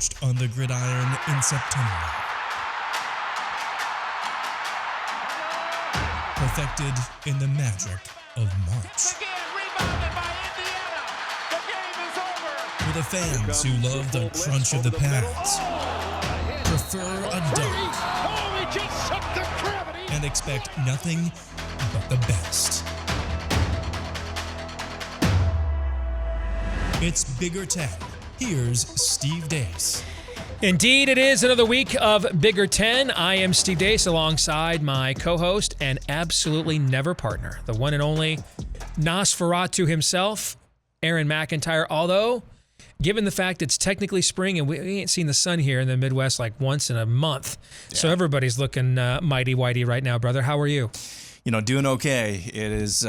forged on the gridiron in September. Perfected in the magic of March. Again, rebounded by Indiana. The game is over. For the fans who love the crunch of the pads, prefer a dunk, Oh, he just shook the gravity. and expect nothing but the best. It's Bigger Ten. Here's Steve Dace. Indeed, it is another week of Bigger Ten. I am Steve Dace alongside my co-host and absolutely never partner, the one and only Nosferatu himself, Aaron McIntyre. Although, given the fact it's technically spring and we ain't seen the sun here in the Midwest like once in a month, so everybody's looking mighty whitey right now, brother. How are you? You know, doing okay. It is.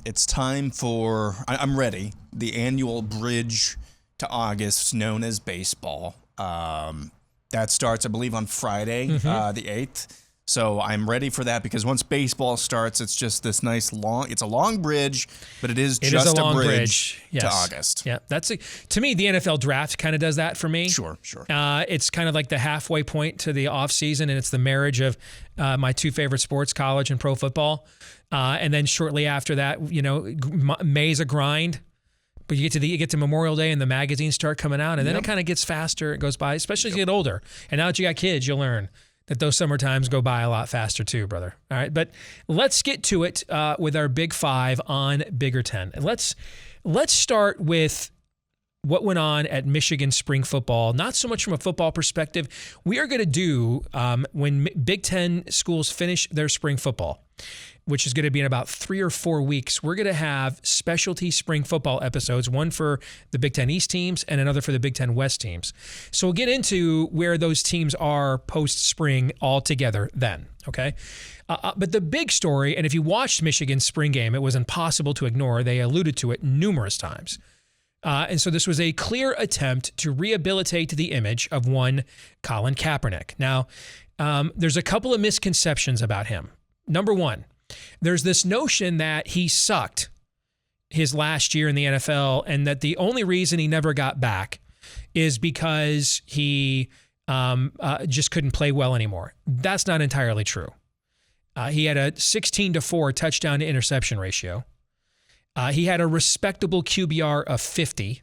It's time for. I'm ready. The annual bridge to August, known as baseball. That starts, I believe, on Friday, the 8th. So I'm ready for that because once baseball starts, it's just this nice long. It's a long bridge, but it is just a bridge yes. to August. Yeah, to me, the NFL draft kind of does that for me. Sure. It's kind of like the halfway point to the off season, and it's the marriage of my two favorite sports, college and pro football. And then shortly after that, you know, May's a grind. But you get to Memorial Day and the magazines start coming out, and then it kind of gets faster. It goes by, especially as you get older. And now that you got kids, you'll learn that those summer times go by a lot faster too, brother. All right, but let's get to it with our Big Five on Bigger Ten. And let's start with what went on at Michigan spring football. Not so much from a football perspective. We are going to do when Big Ten schools finish their spring football, which is going to be in about 3 or 4 weeks, we're going to have specialty spring football episodes, one for the Big Ten East teams and another for the Big Ten West teams. So we'll get into where those teams are post-spring all together then, okay? But the big story, and if you watched Michigan's spring game, it was impossible to ignore. They alluded to it numerous times. And so this was a clear attempt to rehabilitate the image of one Colin Kaepernick. Now, there's a couple of misconceptions about him. Number one, there's this notion that he sucked his last year in the NFL and that the only reason he never got back is because he just couldn't play well anymore. That's not entirely true. He had a 16-4 touchdown to interception ratio. He had a respectable QBR of 50.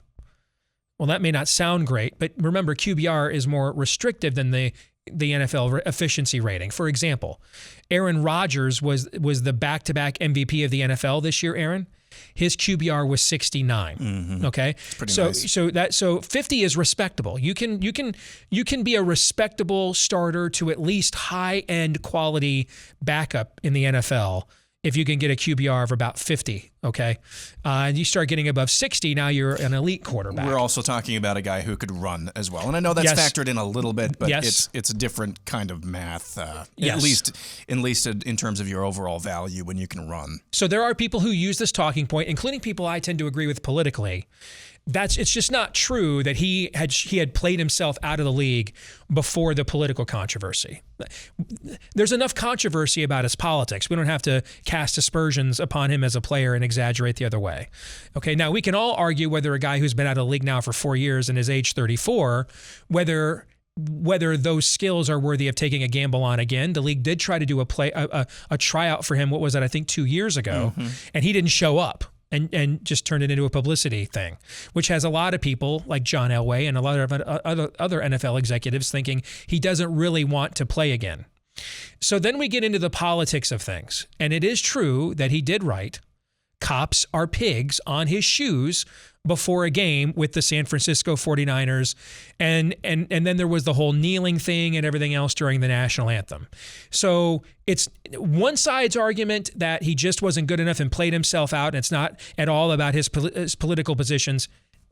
Well, that may not sound great, but remember, QBR is more restrictive than the NFL efficiency rating. For example, Aaron Rodgers was the back-to-back MVP of the NFL this year, Aaron. His QBR was 69. Mm-hmm. Okay? Pretty nice. So 50 is respectable. You can be a respectable starter to at least high-end quality backup in the NFL if you can get a QBR of about 50, okay? And you start getting above 60, now you're an elite quarterback. We're also talking about a guy who could run as well. And I know that's factored in a little bit, but it's a different kind of math, at least in terms of your overall value when you can run. So there are people who use this talking point, including people I tend to agree with politically. It's just not true that he had played himself out of the league before the political controversy. There's enough controversy about his politics. We don't have to cast aspersions upon him as a player and exaggerate the other way. Okay, now we can all argue whether a guy who's been out of the league now for 4 years and is age 34, whether those skills are worthy of taking a gamble on again. The league did try to do a tryout for him, what was that, I think 2 years ago, and he didn't show up. And just turned it into a publicity thing, which has a lot of people like John Elway and a lot of other NFL executives thinking he doesn't really want to play again. So then we get into the politics of things. And it is true that he did write, "Cops are pigs" on his shoes before a game with the San Francisco 49ers. And then there was the whole kneeling thing and everything else during the national anthem. So it's one side's argument that he just wasn't good enough and played himself out, and it's not at all about his political positions.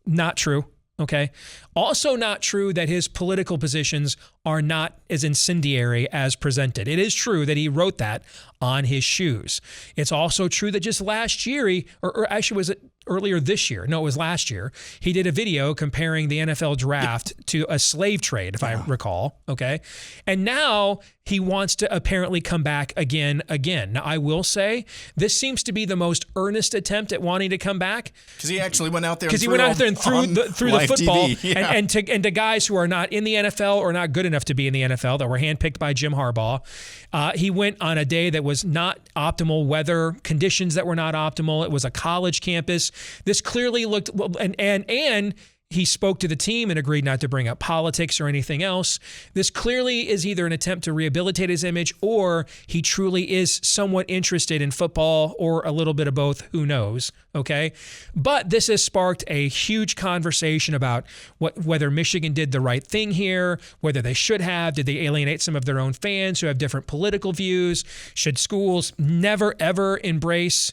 Not true. Okay. Also not true that his political positions are not as incendiary as presented. It is true that he wrote that on his shoes. It's also true that just last year, or actually was it earlier this year. No, it was last year. He did a video comparing the NFL draft to a slave trade, if I recall. Okay. And now he wants to apparently come back again. Now, I will say this seems to be the most earnest attempt at wanting to come back. Because he actually went out there and threw the football TV. Yeah. and to guys who are not in the NFL or not good enough to be in the NFL that were handpicked by Jim Harbaugh. He went on a day that was not optimal weather, conditions that were not optimal. It was a college campus. This clearly looked, and he spoke to the team and agreed not to bring up politics or anything else. This clearly is either an attempt to rehabilitate his image or he truly is somewhat interested in football or a little bit of both. Who knows? Okay. But this has sparked a huge conversation about whether Michigan did the right thing here, whether they should have. Did they alienate some of their own fans who have different political views? Should schools never, ever embrace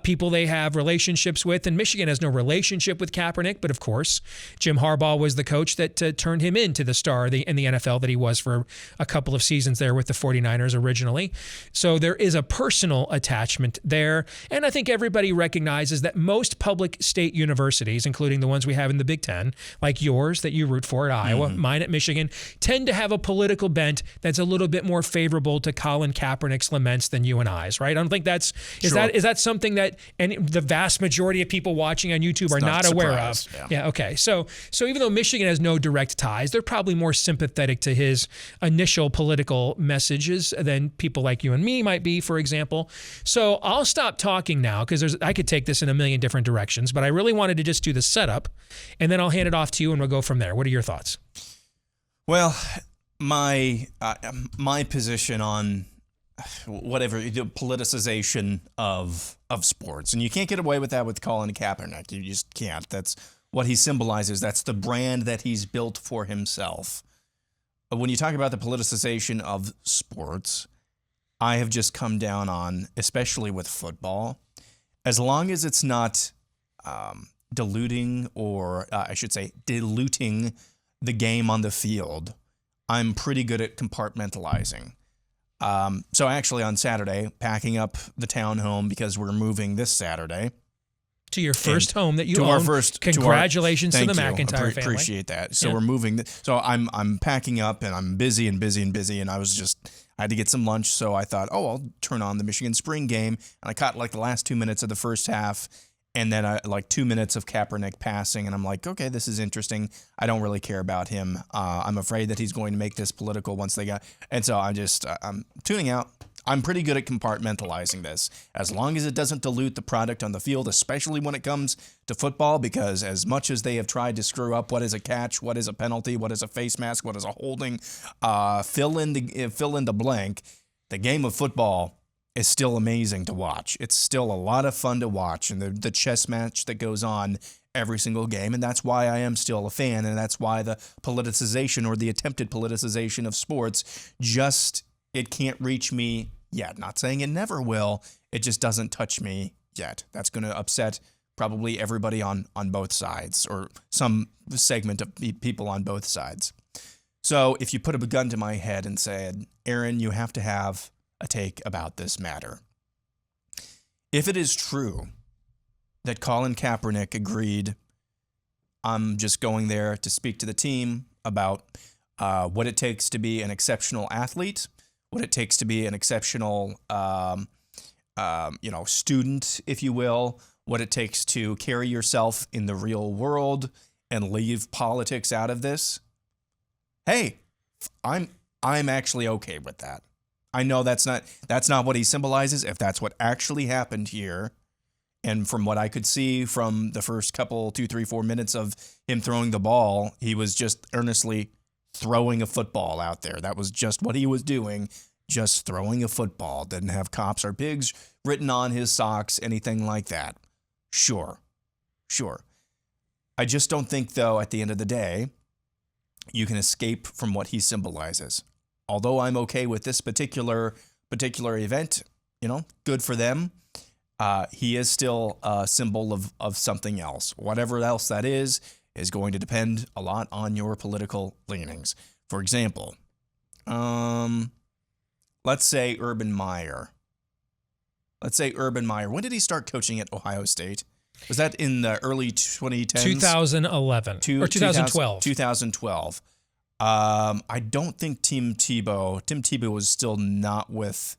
people they have relationships with? And Michigan has no relationship with Kaepernick, but of course, Jim Harbaugh was the coach that turned him into the star in the NFL that he was for a couple of seasons there with the 49ers originally. So there is a personal attachment there. And I think everybody recognizes that most public state universities, including the ones we have in the Big Ten, like yours that you root for at Iowa, mine at Michigan, tend to have a political bent that's a little bit more favorable to Colin Kaepernick's laments than you and I's, right? I don't think is that something that the vast majority of people watching on YouTube are not aware of. Yeah, okay. So even though Michigan has no direct ties, they're probably more sympathetic to his initial political messages than people like you and me might be, for example. So I'll stop talking now because I could take this in a million different directions, but I really wanted to just do the setup, and then I'll hand it off to you and we'll go from there. What are your thoughts? Well, my position on whatever the politicization of sports, and you can't get away with that with Colin Kaepernick. You just can't. That's what he symbolizes. That's the brand that he's built for himself. When you talk about the politicization of sports, I have just come down on, especially with football, as long as it's not diluting or I should say diluting the game on the field, I'm pretty good at compartmentalizing. So actually on Saturday, packing up the townhome because we're moving this Saturday. To your first home that you own. Congratulations to the McIntyre family. Appreciate that. So we're moving. So I'm packing up and I'm busy, and I had to get some lunch. So I thought, I'll turn on the Michigan spring game. And I caught like the last 2 minutes of the first half. And then like 2 minutes of Kaepernick passing. And I'm like, okay, this is interesting. I don't really care about him. I'm afraid that he's going to make this political once they got. And so I'm tuning out. I'm pretty good at compartmentalizing this, as long as it doesn't dilute the product on the field, especially when it comes to football, because as much as they have tried to screw up what is a catch, what is a penalty, what is a face mask, what is a holding, fill in the blank, the game of football is still amazing to watch. It's still a lot of fun to watch, and the chess match that goes on every single game, and that's why I am still a fan, and that's why the politicization or the attempted politicization of sports it can't reach me yet. Not saying it never will. It just doesn't touch me yet. That's going to upset probably everybody on both sides, or some segment of people on both sides. So if you put a gun to my head and said, Aaron, you have to have a take about this matter. If it is true that Colin Kaepernick agreed, I'm just going there to speak to the team about what it takes to be an exceptional athlete, what it takes to be an exceptional, student, if you will, what it takes to carry yourself in the real world and leave politics out of this. Hey, I'm actually okay with that. I know that's not what he symbolizes. If that's what actually happened here, and from what I could see from the first couple, 2, 3, 4 minutes of him throwing the ball, he was just earnestly throwing a football out there. That was just what he was doing, just throwing a football. Didn't have cops or pigs written on his socks, anything like that. Sure. I just don't think, though, at the end of the day, you can escape from what he symbolizes. Although I'm okay with this particular event, good for them. He is still a symbol of something else. Whatever else that is going to depend a lot on your political leanings. For example, let's say Urban Meyer. When did he start coaching at Ohio State? Was that in the early 2010s? 2011 or 2012. 2012. I don't think Tim Tebow was still not with.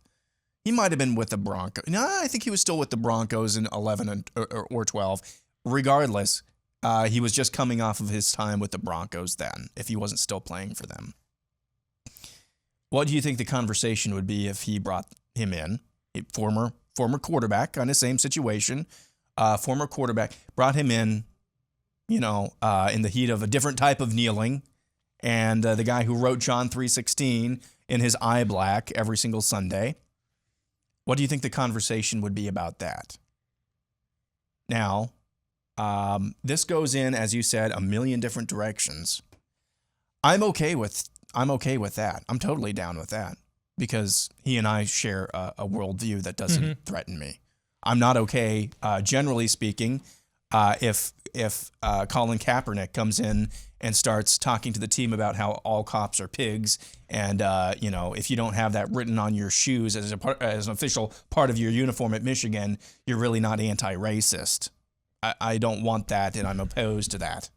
He might have been with the Broncos. No, I think he was still with the Broncos in 11 or 12. Regardless, he was just coming off of his time with the Broncos then, if he wasn't still playing for them. What do you think the conversation would be if he brought him in? A former quarterback, kind of same situation. Former quarterback, brought him in, in the heat of a different type of kneeling. And the guy who wrote John 3:16 in his eye black every single Sunday. What do you think the conversation would be about that? Now, this goes in, as you said, a million different directions. I'm okay with that. I'm totally down with that because he and I share a worldview that doesn't threaten me. I'm not okay, generally speaking, if Colin Kaepernick comes in and starts talking to the team about how all cops are pigs, and if you don't have that written on your shoes as an official part of your uniform at Michigan, you're really not anti-racist. I don't want that, and I'm opposed to that.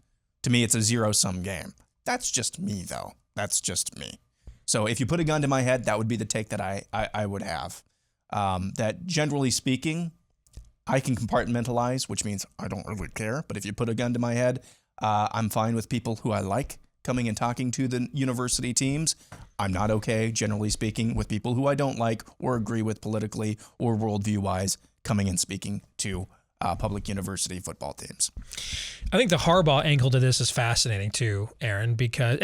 To me, it's a zero-sum game. That's just me, though. That's just me. So if you put a gun to my head, that would be the take that I would have. That generally speaking, I can compartmentalize, which means I don't really care. But if you put a gun to my head, I'm fine with people who I like coming and talking to the university teams. I'm not okay, generally speaking, with people who I don't like or agree with politically or worldview-wise coming and speaking to public university football teams. I think the Harbaugh angle to this is fascinating too, Aaron, because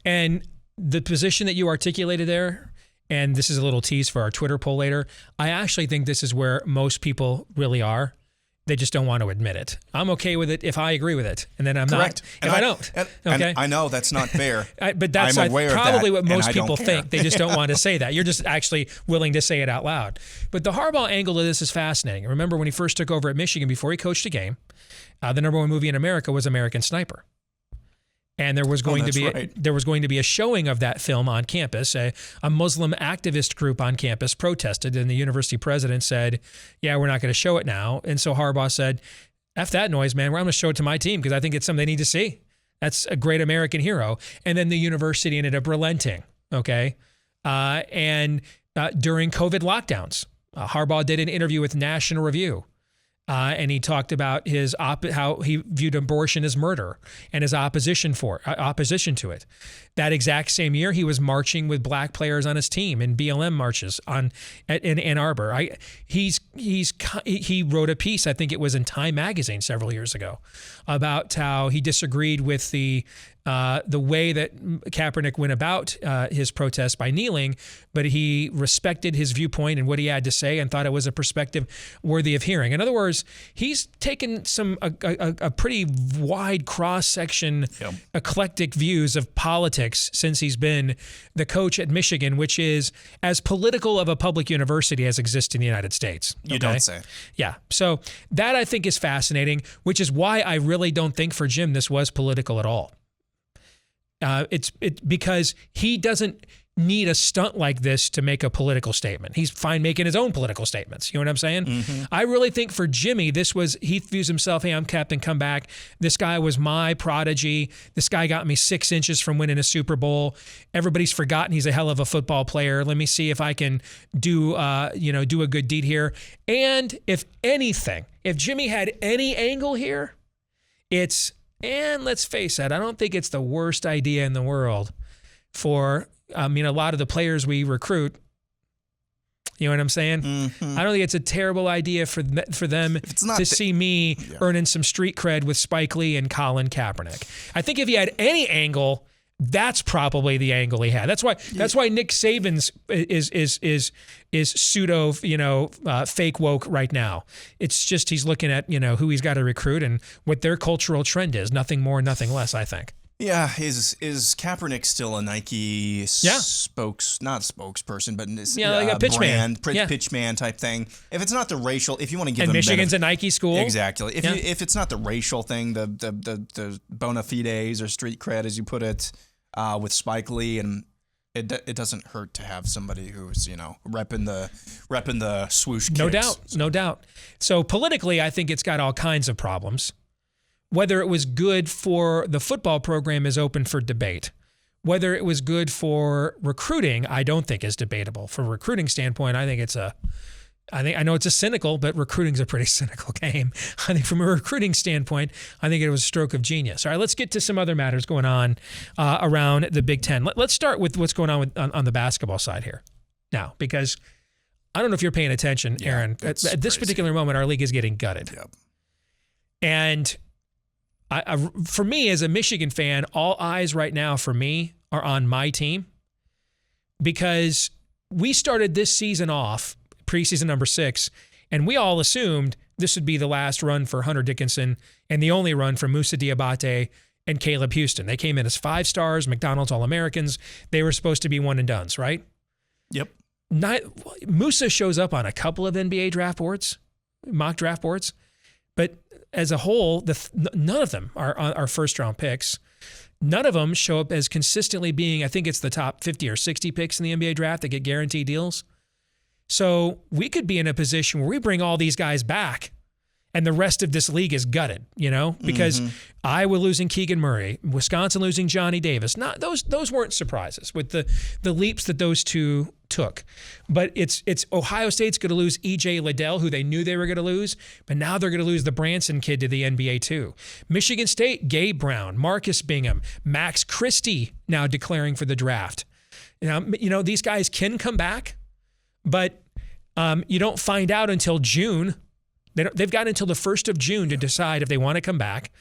and the position that you articulated there, and this is a little tease for our Twitter poll later, I actually think this is where most people really are. They just don't want to admit it. I'm okay with it if I agree with it, and then I'm Correct. not if I don't. And Okay, I know that's not fair. but that's probably what most people think. They just don't want to say that. You're just actually willing to say it out loud. But the Harbaugh angle of this is fascinating. Remember when he first took over at Michigan, before he coached a game, the number one movie in America was American Sniper. And there was going to be a showing of that film on campus. A Muslim activist group on campus protested, and the university president said, "Yeah, we're not going to show it now." And so Harbaugh said, "F that noise, man. I'm going to show it to my team because I think it's something they need to see. That's a great American hero." And then the university ended up relenting. Okay, and during COVID lockdowns, Harbaugh did an interview with National Review. And he talked about how he viewed abortion as murder and his opposition to it. That exact same year, he was marching with black players on his team in BLM marches in Ann Arbor. He wrote a piece, I think it was in Time magazine several years ago, about how he disagreed with the way that Kaepernick went about his protest by kneeling, but he respected his viewpoint and what he had to say and thought it was a perspective worthy of hearing. In other words, he's taken a pretty wide cross-section, eclectic views of politics since he's been the coach at Michigan, which is as political of a public university as exists in the United States. You don't say. Yeah. So that I think is fascinating, which is why I really don't think for Jim this was political at all. It's because he doesn't need a stunt like this to make a political statement. He's fine making his own political statements. You know what I'm saying? Mm-hmm. I really think for Jimmy, he views himself, hey, I'm Captain Comeback. This guy was my prodigy. This guy got me 6 inches from winning a Super Bowl. Everybody's forgotten he's a hell of a football player. Let me see if I can do a good deed here. And if anything, if Jimmy had any angle here, and let's face it, I don't think it's the worst idea in the world for, a lot of the players we recruit. You know what I'm saying? Mm-hmm. I don't think it's a terrible idea for them to see me earning some street cred with Spike Lee and Colin Kaepernick. I think if he had any angle, that's probably the angle he had. That's why Nick Saban's is pseudo, fake woke right now. It's just he's looking at, who he's got to recruit and what their cultural trend is. Nothing more, nothing less, I think. Yeah, is Kaepernick still a Nike not spokesperson, but like a pitch brand, pitch man type thing? If it's not the racial, if you want to give and them Michigan's a Nike school, exactly. If it's not the racial thing, the bona fides or street cred, as you put it, with Spike Lee and it doesn't hurt to have somebody who's, repping the swoosh kicks. No doubt. So politically, I think it's got all kinds of problems. Whether it was good for the football program is open for debate. Whether it was good for recruiting, I don't think is debatable. From a recruiting standpoint, I know it's a cynical, but recruiting's a pretty cynical game. I think from a recruiting standpoint, I think it was a stroke of genius. All right, let's get to some other matters going on around the Big Ten. Let's start with what's going on on the basketball side here now, because I don't know if you're paying attention, Aaron. At this particular moment, our league is getting gutted. Yep. And for me, as a Michigan fan, all eyes right now for me are on my team, because we started this season off, preseason number 6, and we all assumed this would be the last run for Hunter Dickinson and the only run for Moussa Diabate and Caleb Houston. They came in as 5 stars, McDonald's All-Americans. They were supposed to be one and dones, right? Yep. Moussa shows up on a couple of NBA draft boards, mock draft boards, but as a whole, none of them are first-round picks. None of them show up as consistently being, I think it's the top 50 or 60 picks in the NBA draft that get guaranteed deals. So we could be in a position where we bring all these guys back and the rest of this league is gutted, because Iowa losing Keegan Murray, Wisconsin losing Johnny Davis. Those weren't surprises with the leaps that those two took. But it's Ohio State's going to lose E.J. Liddell, who they knew they were going to lose, but now they're going to lose the Branson kid to the NBA too. Michigan State, Gabe Brown, Marcus Bingham, Max Christie now declaring for the draft. Now, these guys can come back, but you don't find out until June. They've got until the 1st of June to decide if they want to come back,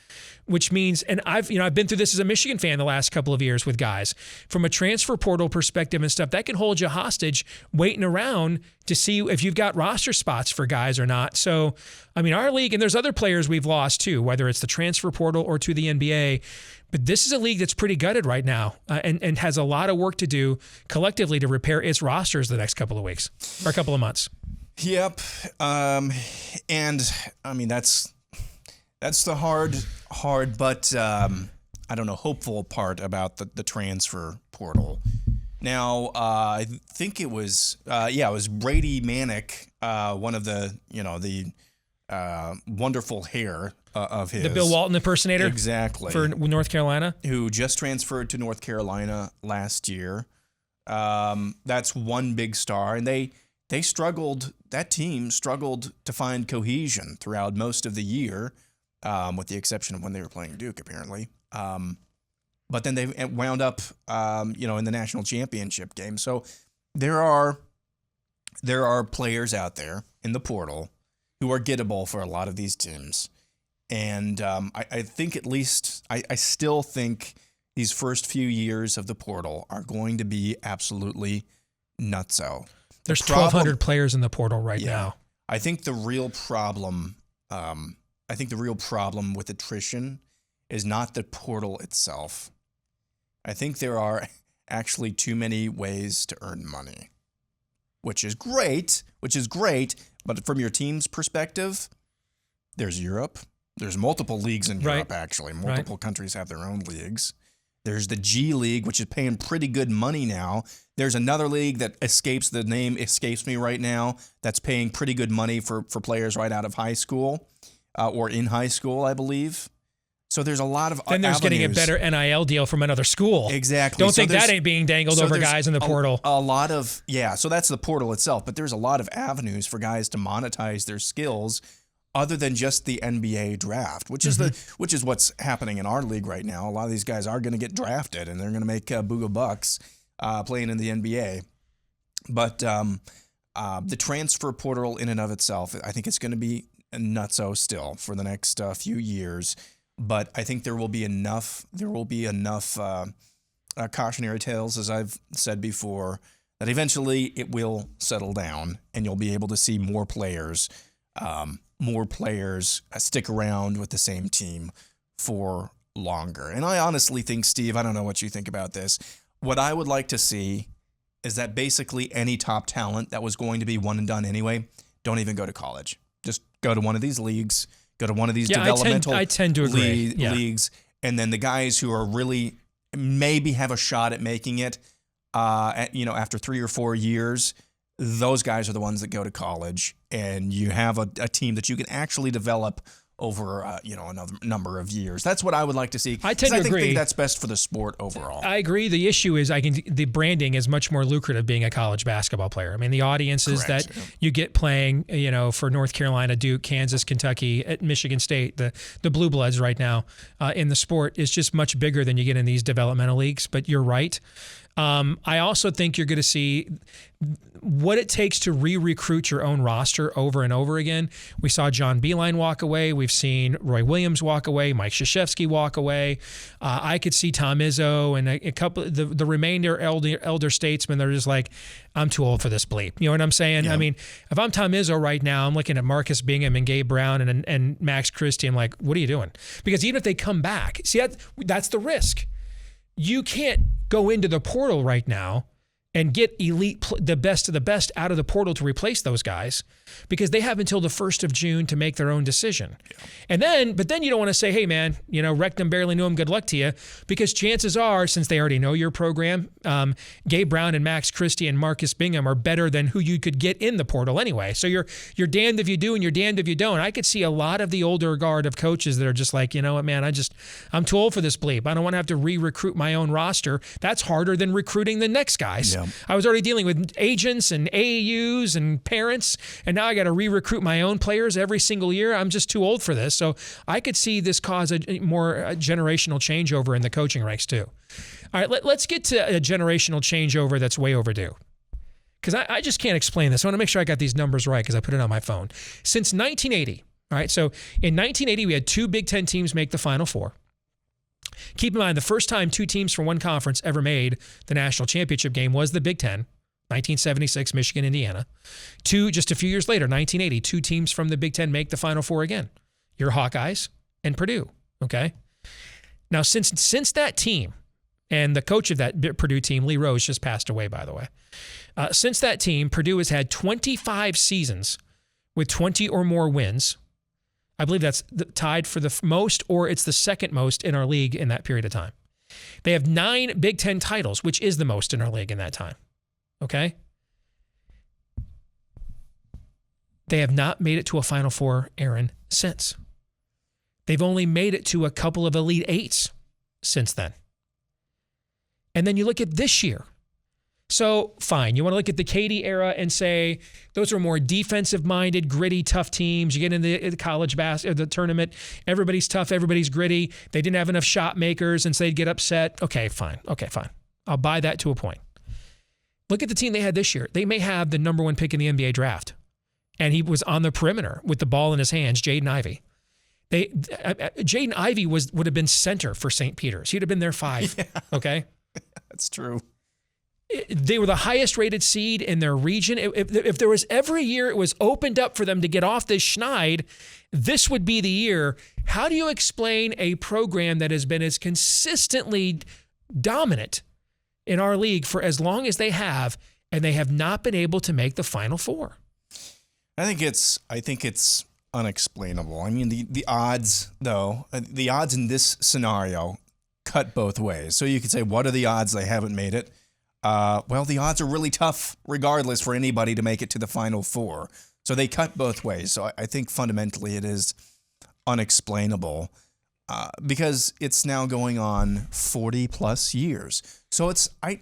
which means, and I've been through this as a Michigan fan the last couple of years with guys, from a transfer portal perspective and stuff, that can hold you hostage waiting around to see if you've got roster spots for guys or not. So, our league, and there's other players we've lost too, whether it's the transfer portal or to the NBA, but this is a league that's pretty gutted right now and has a lot of work to do collectively to repair its rosters the next couple of weeks or a couple of months. Yep. And that's the hard, but I don't know, hopeful part about the transfer portal. Now, I think it was Brady Manick, one of the wonderful hair of his. The Bill Walton impersonator? Exactly. For North Carolina? Who just transferred to North Carolina last year. That's one big star, and that team struggled to find cohesion throughout most of the year, with the exception of when they were playing Duke, apparently. But then they wound up, in the national championship game. So there are players out there in the portal who are gettable for a lot of these teams. And I think at least, I still think these first few years of the portal are going to be absolutely nutso. There's 1,200 players in the portal right now. I think the real problem, with attrition is not the portal itself. I think there are actually too many ways to earn money, which is great. But from your team's perspective, there's Europe. There's multiple leagues in Europe, actually. Multiple countries have their own leagues. There's the G League, which is paying pretty good money now. There's another league that the name escapes me right now, that's paying pretty good money for players right out of high school, or in high school, I believe. So there's a lot of Then there's avenues. Getting a better NIL deal from another school. Exactly. Don't think that ain't being dangled over guys in the portal. A lot of, so that's the portal itself, but there's a lot of avenues for guys to monetize their skills other than just the NBA draft, which is what's happening in our league right now. A lot of these guys are going to get drafted, and they're going to make booga bucks playing in the NBA. But the transfer portal in and of itself, I think it's going to be nutso still for the next few years. But I think there will be enough cautionary tales, as I've said before, that eventually it will settle down, and you'll be able to see more players stick around with the same team for longer. And I honestly think, Steve, I don't know what you think about this. What I would like to see is that basically any top talent that was going to be one and done anyway, don't even go to college. Just go to one of these leagues, go to one of these developmental I tend to agree. leagues, and then the guys who are really maybe have a shot at making it, after 3 or 4 years, those guys are the ones that go to college, and you have a team that you can actually develop over another number of years. That's what I would like to see. I tend to agree. I think that's best for the sport overall. I agree. The issue is the branding is much more lucrative being a college basketball player. I mean, the audiences Correct. that you get playing, for North Carolina, Duke, Kansas, Kentucky, at Michigan State, the Blue Bloods right now in the sport is just much bigger than you get in these developmental leagues. But you're right. I also think you're going to see what it takes to re-recruit your own roster over and over again. We saw John Beilein walk away. We've seen Roy Williams walk away, Mike Krzyzewski walk away. I could see Tom Izzo and a couple the remainder elder statesmen. They're just like, I'm too old for this bleep. You know what I'm saying? Yeah. I mean, if I'm Tom Izzo right now, I'm looking at Marcus Bingham and Gabe Brown and Max Christie. I'm like, what are you doing? Because even if they come back, see, that's the risk. You can't go into the portal right now and get the best of the best out of the portal to replace those guys because they have until the 1st of June to make their own decision. Yeah. But then you don't want to say, hey man, wrecked them, barely knew them, good luck to you, because chances are, since they already know your program, Gabe Brown and Max Christie and Marcus Bingham are better than who you could get in the portal anyway. So you're damned if you do and you're damned if you don't. I could see a lot of the older guard of coaches that are just like, you know what, man, I'm too old for this bleep. I don't want to have to re-recruit my own roster. That's harder than recruiting the next guys. Yeah. I was already dealing with agents and AAUs and parents, and now I got to re-recruit my own players every single year. I'm just too old for this. So I could see this cause a more generational changeover in the coaching ranks too. All right, let's get to a generational changeover that's way overdue. Because I just can't explain this. I want to make sure I got these numbers right because I put it on my phone. Since 1980, all right, so in 1980, we had 2 Big Ten teams make the Final Four. Keep in mind, the first time 2 teams from one conference ever made the national championship game was the Big Ten, 1976, Michigan, Indiana. Just a few years later, 1980, 2 teams from the Big Ten make the Final Four again. Your Hawkeyes and Purdue, okay? Now, since that team, and the coach of that Purdue team, Lee Rose, just passed away, by the way. Since that team, Purdue has had 25 seasons with 20 or more wins. I believe that's tied for the most, or it's the second most in our league in that period of time. They have 9 Big Ten titles, which is the most in our league in that time. Okay? They have not made it to a Final Four, Aaron, since. They've only made it to a couple of Elite Eights since then. And then you look at this year. So, fine, you want to look at the Katie era and say those are more defensive-minded, gritty, tough teams. You get in the college the tournament, everybody's tough, everybody's gritty. They didn't have enough shot makers, and so they'd get upset. Okay, fine. I'll buy that to a point. Look at the team they had this year. They may have the number 1 pick in the NBA draft, and he was on the perimeter with the ball in his hands, Jaden Ivey. Jaden Ivey would have been center for St. Peter's. He'd have been their 5, yeah. Okay? That's true. They were the highest rated seed in their region. If there was ever a year it was opened up for them to get off this schneid, this would be the year. How do you explain a program that has been as consistently dominant in our league for as long as they have, and they have not been able to make the Final Four? I think it's unexplainable. I mean, the odds, though, the odds in this scenario cut both ways. So you could say, what are the odds they haven't made it? Well, the odds are really tough regardless for anybody to make it to the Final Four. So they cut both ways. So I think fundamentally it is unexplainable because it's now going on 40 plus years. So I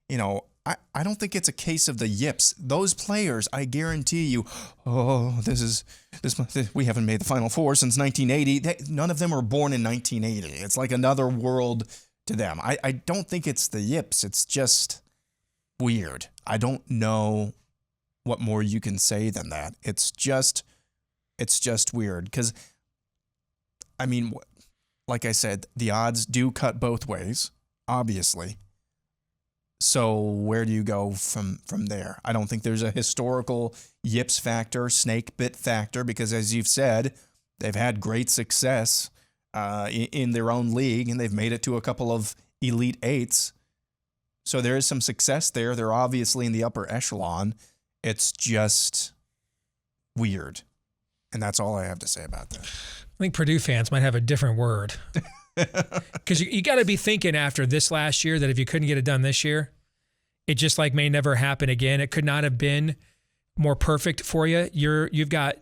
don't think it's a case of the yips. Those players, I guarantee you, we haven't made the Final Four since 1980. None of them were born in 1980. It's like another world to them. I don't think it's the yips. It's just weird. I don't know what more you can say than that. It's just weird because, I mean, like I said, the odds do cut both ways, obviously. So where do you go from there? I don't think there's a historical yips factor, snake bit factor, because as you've said, they've had great success in their own league, and they've made it to a couple of Elite Eights. So there is some success there. They're obviously in the upper echelon. It's just weird. And that's all I have to say about that. I think Purdue fans might have a different word. Because you got to be thinking after this last year that if you couldn't get it done this year, it just like may never happen again. It could not have been more perfect for you. You've got,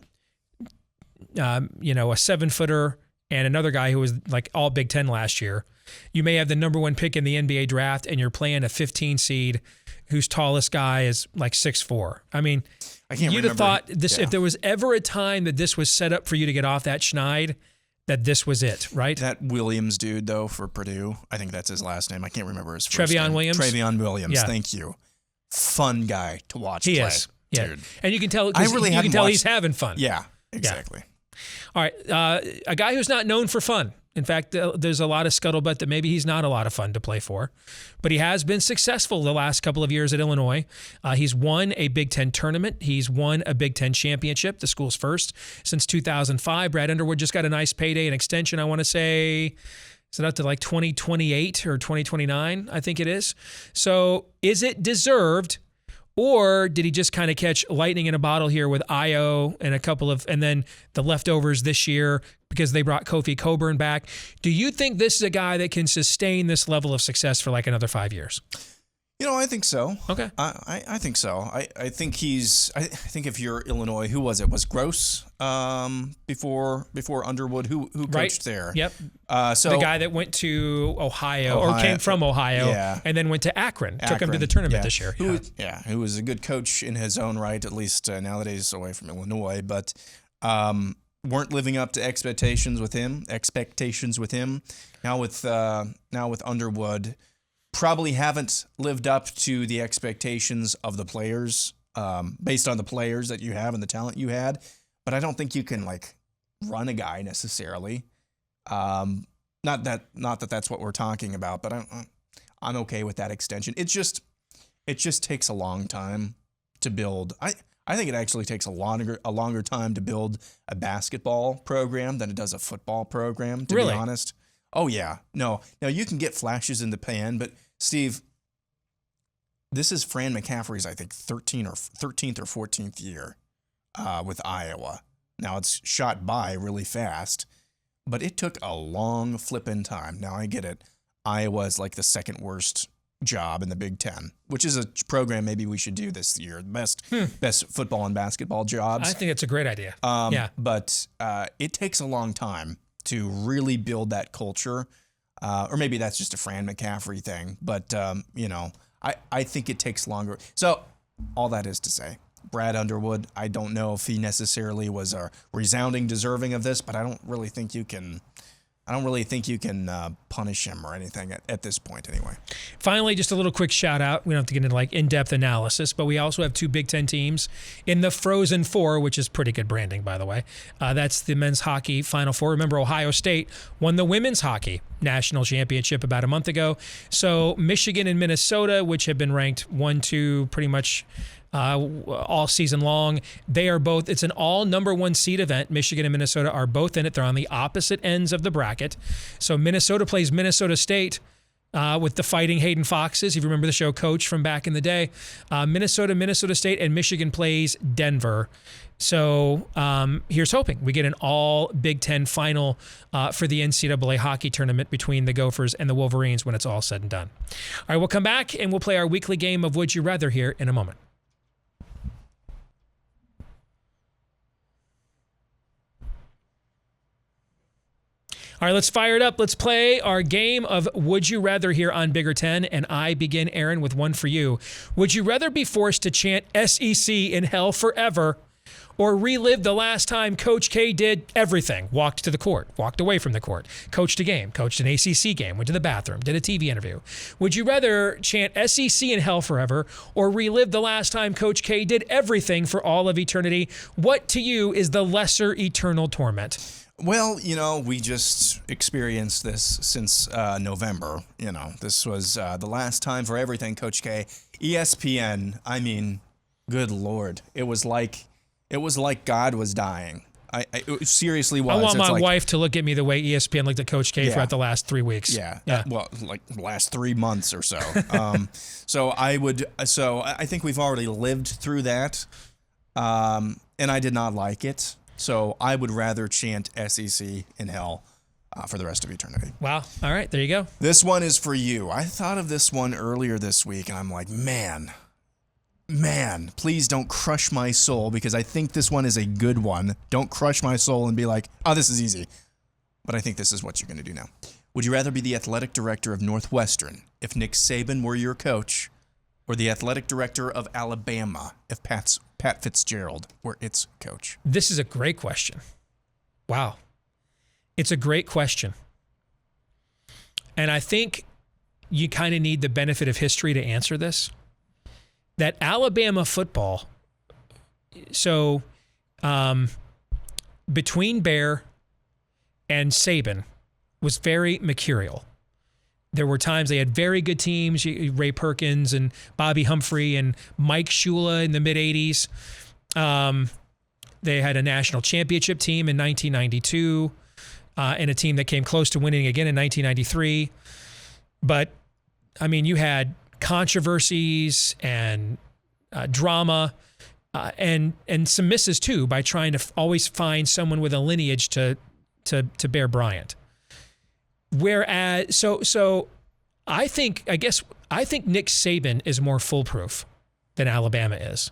a 7-footer and another guy who was like all Big Ten last year. You may have the number 1 pick in the NBA draft, and you're playing a 15 seed whose tallest guy is like 6'4". I mean, you'd have thought this if there was ever a time that this was set up for you to get off that schneid, that this was it, right? That Williams dude, though, for Purdue, I think that's his last name. I can't remember his first name. Trevion Williams, thank you. Fun guy to watch play. He is. Yeah. Dude. And you can tell, he's having fun. Yeah, exactly. Yeah. All right, a guy who's not known for fun. In fact, there's a lot of scuttlebutt that maybe he's not a lot of fun to play for, but he has been successful the last couple of years at Illinois. He's won a Big Ten tournament. He's won a Big Ten championship, the school's first since 2005. Brad Underwood just got a nice payday and extension. I want to say, is it up to like 2028 or 2029? I think it is. So is it deserved? Or did he just kind of catch lightning in a bottle here with Io and and then the leftovers this year because they brought Kofi Coburn back? Do you think this is a guy that can sustain this level of success for like another 5 years? I think so. Okay. I think so. I think I think if you're Illinois, who was it? Was Gross before Underwood? Who coached there? Yep. So the guy that went to Ohio or came from Ohio and then went to Akron. Took him to the tournament this year. Who was a good coach in his own right, at least nowadays away from Illinois, but weren't living up to expectations with him. Now with Underwood, probably haven't lived up to the expectations of the players, based on the players that you have and the talent you had. But I don't think you can like run a guy necessarily. Not that that's what we're talking about, but I'm okay with that extension. It just takes a long time to build. I think it actually takes a longer time to build a basketball program than it does a football program, to be honest. Oh, yeah. No. Now, you can get flashes in the pan, but, Steve, this is Fran McCaffrey's, I think, 13th or 14th year with Iowa. Now, it's shot by really fast, but it took a long flipping time. Now, I get it. Iowa is like the second worst job in the Big Ten, which is a program maybe we should do this year. Best football and basketball jobs. I think it's a great idea. But it takes a long time to really build that culture, or maybe that's just a Fran McCaffrey thing. But I think it takes longer. So all that is to say, Brad Underwood, I don't know if he necessarily was a resounding deserving of this, but I don't really think you can punish him or anything at this point anyway. Finally, just a little quick shout out. We don't have to get into like in-depth analysis, but we also have 2 Big Ten teams in the Frozen Four, which is pretty good branding, by the way. That's the men's hockey Final Four. Remember, Ohio State won the women's hockey national championship about a month ago. So Michigan and Minnesota, which have been ranked 1, 2 pretty much all season long. They are both, it's an all number 1 seed event. Michigan and Minnesota are both in it. They're on the opposite ends of the bracket. So Minnesota plays Minnesota State with the Fighting Hayden Foxes. If you remember the show Coach from back in the day. Minnesota State, and Michigan plays Denver. So here's hoping we get an all Big Ten final for the NCAA hockey tournament between the Gophers and the Wolverines when it's all said and done. All right, we'll come back and we'll play our weekly game of Would You Rather here in a moment. All right, let's fire it up. Let's play our game of Would You Rather here on Bigger 10, and I begin, Aaron, with one for you. Would you rather be forced to chant SEC in hell forever or relive the last time Coach K did everything? Walked to the court, walked away from the court, coached a game, coached an ACC game, went to the bathroom, did a TV interview. Would you rather chant SEC in hell forever or relive the last time Coach K did everything for all of eternity? What to you is the lesser eternal torment? Well, we just experienced this since November. This was the last time for everything, Coach K. ESPN, I mean, good Lord. It was like God was dying. It seriously was. I want my wife to look at me the way ESPN looked at Coach K throughout the last 3 weeks. Yeah. Well, like the last 3 months or so. So I think we've already lived through that. And I did not like it. So I would rather chant SEC in hell for the rest of eternity. Wow. All right, there you go. This one is for you. I thought of this one earlier this week, and I'm like, man, please don't crush my soul, because I think this one is a good one. Don't crush my soul and be like, oh, this is easy. But I think this is what you're going to do now. Would you rather be the athletic director of Northwestern if Nick Saban were your coach, or the athletic director of Alabama if Pat Fitzgerald were its coach? This is a great question. Wow. It's a great question. And I think you kind of need the benefit of history to answer this. That Alabama football, so between Bear and Saban, was very mercurial. There were times they had very good teams, Ray Perkins and Bobby Humphrey and Mike Shula in the mid-'80s. They had a national championship team in 1992 and a team that came close to winning again in 1993. But, I mean, you had controversies and drama and some misses, too, by trying to always find someone with a lineage to Bear Bryant. Whereas, so I think Nick Saban is more foolproof than Alabama is.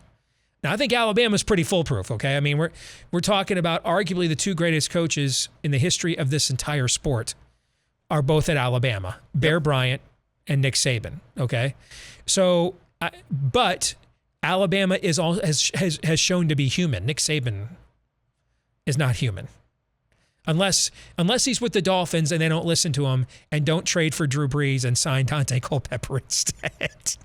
Now, I think Alabama's pretty foolproof, okay? I mean, we're talking about arguably the two greatest coaches in the history of this entire sport are both at Alabama, Bear Bryant and Nick Saban, okay? So, but Alabama has shown to be human. Nick Saban is not human. Unless he's with the Dolphins and they don't listen to him and don't trade for Drew Brees and sign Dante Culpepper instead.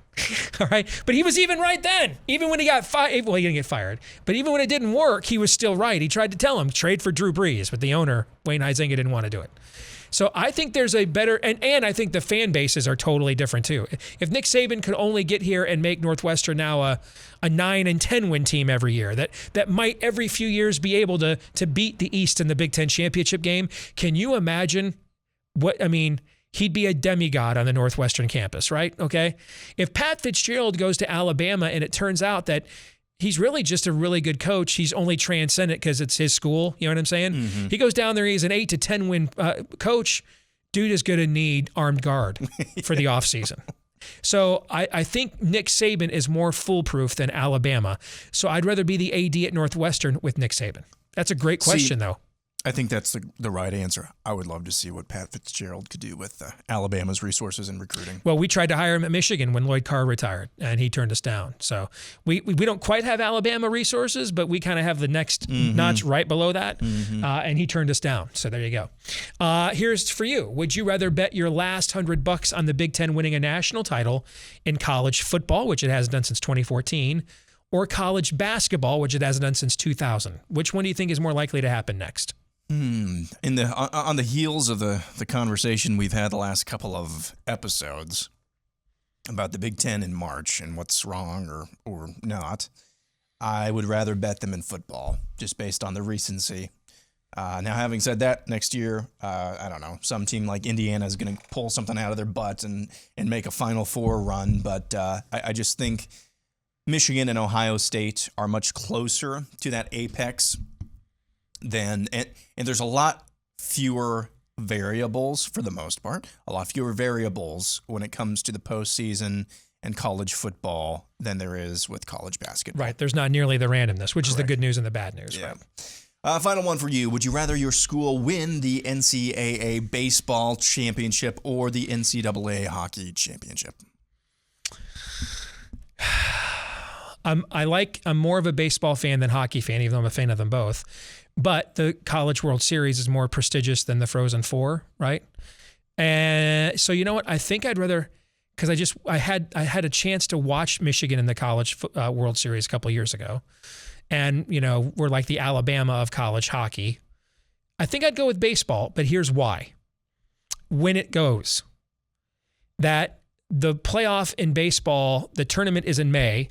All right. But he was even right then. Even when he got fired. Well, he didn't get fired. But even when it didn't work, he was still right. He tried to tell him, trade for Drew Brees. But the owner, Wayne Huizenga, didn't want to do it. So I think there's a better, and I think the fan bases are totally different too. If Nick Saban could only get here and make Northwestern now a 9-10 win team every year, that might every few years be able to beat the East in the Big Ten championship game. Can you imagine he'd be a demigod on the Northwestern campus, right? Okay. If Pat Fitzgerald goes to Alabama and it turns out that he's really just a really good coach, he's only transcendent because it's his school. You know what I'm saying? Mm-hmm. He goes down there, he's an 8-10 win coach. Dude is going to need armed guard for the offseason. So I think Nick Saban is more foolproof than Alabama. So I'd rather be the AD at Northwestern with Nick Saban. That's a great question, though. I think that's the right answer. I would love to see what Pat Fitzgerald could do with Alabama's resources and recruiting. Well, we tried to hire him at Michigan when Lloyd Carr retired, and he turned us down. So we don't quite have Alabama resources, but we kind of have the next notch right below that, and he turned us down. So there you go. Here's for you. Would you rather bet your last $100 on the Big Ten winning a national title in college football, which it hasn't done since 2014, or college basketball, which it hasn't done since 2000? Which one do you think is more likely to happen next? On the heels of the conversation we've had the last couple of episodes about the Big Ten in March and what's wrong or not, I would rather bet them in football just based on the recency. Now, having said that, next year, I don't know, some team like Indiana is going to pull something out of their butt and make a Final Four run, but I just think Michigan and Ohio State are much closer to that apex and there's a lot fewer variables for the most part, a lot fewer variables when it comes to the postseason and college football than there is with college basketball. Right. There's not nearly the randomness, which is the good news and the bad news. Yeah. Right? Final one for you. Would you rather your school win the NCAA baseball championship or the NCAA hockey championship? I'm more of a baseball fan than hockey fan, even though I'm a fan of them both. But the College World Series is more prestigious than the Frozen Four, right? And so you know what? I think I'd rather, because I had a chance to watch Michigan in the College World Series a couple of years ago, and we're like the Alabama of college hockey. I think I'd go with baseball, but here's why. When it goes, that the playoff in baseball, the tournament is in May,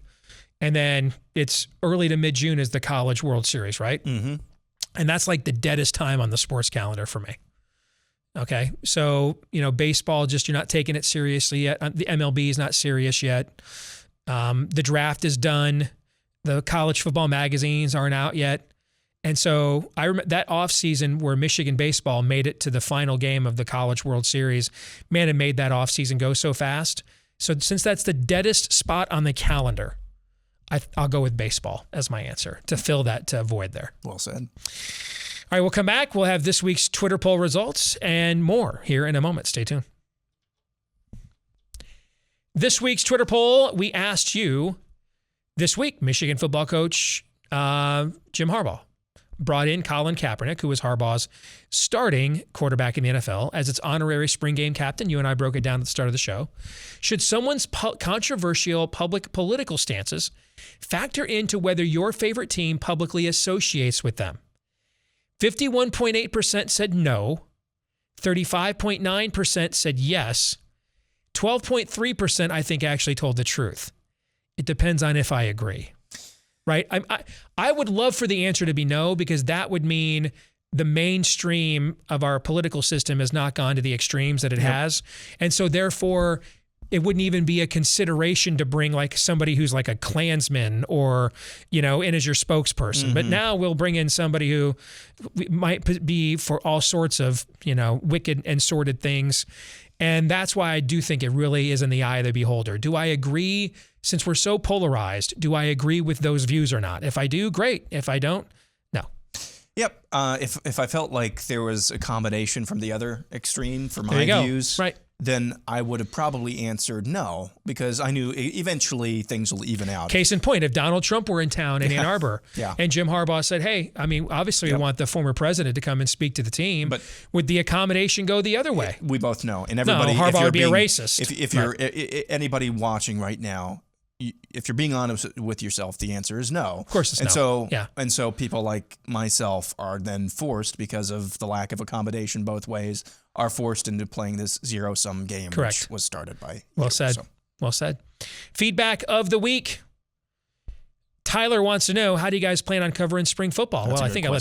and then it's early to mid-June is the College World Series, right? Mm-hmm. And that's like the deadest time on the sports calendar for me. Okay. So, baseball, just you're not taking it seriously yet. The MLB is not serious yet. The draft is done. The college football magazines aren't out yet. And so I remember that offseason where Michigan baseball made it to the final game of the College World Series. Man, it made that offseason go so fast. So since that's the deadest spot on the calendar, I'll go with baseball as my answer to fill that void there. Well said. All right, we'll come back. We'll have this week's Twitter poll results and more here in a moment. Stay tuned. This week's Twitter poll, we asked you this week, Michigan football coach Jim Harbaugh brought in Colin Kaepernick, who was Harbaugh's starting quarterback in the NFL, as its honorary spring game captain. You and I broke it down at the start of the show. Should someone's controversial public political stances factor into whether your favorite team publicly associates with them? 51.8% said no. 35.9% said yes. 12.3% I think actually told the truth. It depends on if I agree. Right? I would love for the answer to be no, because that would mean the mainstream of our political system has not gone to the extremes that it has. And so therefore, it wouldn't even be a consideration to bring like somebody who's like a Klansman or, in as your spokesperson. But now we'll bring in somebody who might be for all sorts of, wicked and sordid things. And that's why I do think it really is in the eye of the beholder. Do I agree? Since we're so polarized, do I agree with those views or not? If I do, great. If I don't, no. Yep. If I felt like there was a combination from the other extreme for my views, right, then I would have probably answered no, because I knew eventually things will even out. Case in point, if Donald Trump were in town in Ann Arbor and Jim Harbaugh said, hey, obviously we want the former president to come and speak to the team, but would the accommodation go the other way? We both know. And everybody, no, Harbaugh would be a racist. If you're anybody watching right now, if you're being honest with yourself, the answer is no. Of course it's no. And so people like myself are then forced, because of the lack of accommodation both ways, are forced into playing this zero-sum game, which was started by Well said. Well said. Feedback of the week. Tyler wants to know, how do you guys plan on covering spring football? That's I think I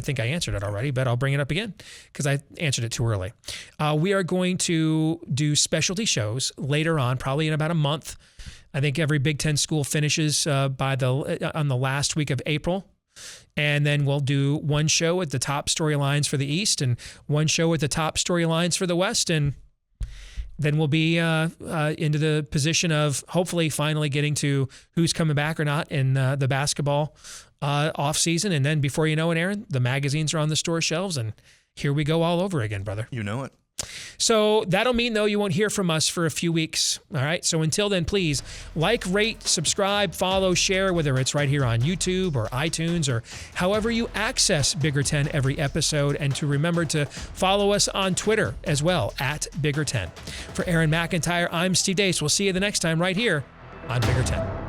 think I answered it already, but I'll bring it up again because I answered it too early. We are going to do specialty shows later on, probably in about a month. I think every Big Ten school finishes on the last week of April. And then we'll do one show at the top storylines for the East and one show at the top storylines for the West. And then we'll be into the position of hopefully finally getting to who's coming back or not in the basketball off season. And then before you know it, Aaron, the magazines are on the store shelves, and here we go all over again, brother. You know it. So that'll mean, though, you won't hear from us for a few weeks. All right. So until then, please like, rate, subscribe, follow, share, whether it's right here on YouTube or iTunes or however you access Bigger 10 every episode. And to remember to follow us on Twitter as well, @Bigger 10. For Aaron McIntyre, I'm Steve Deace. We'll see you the next time right here on Bigger 10.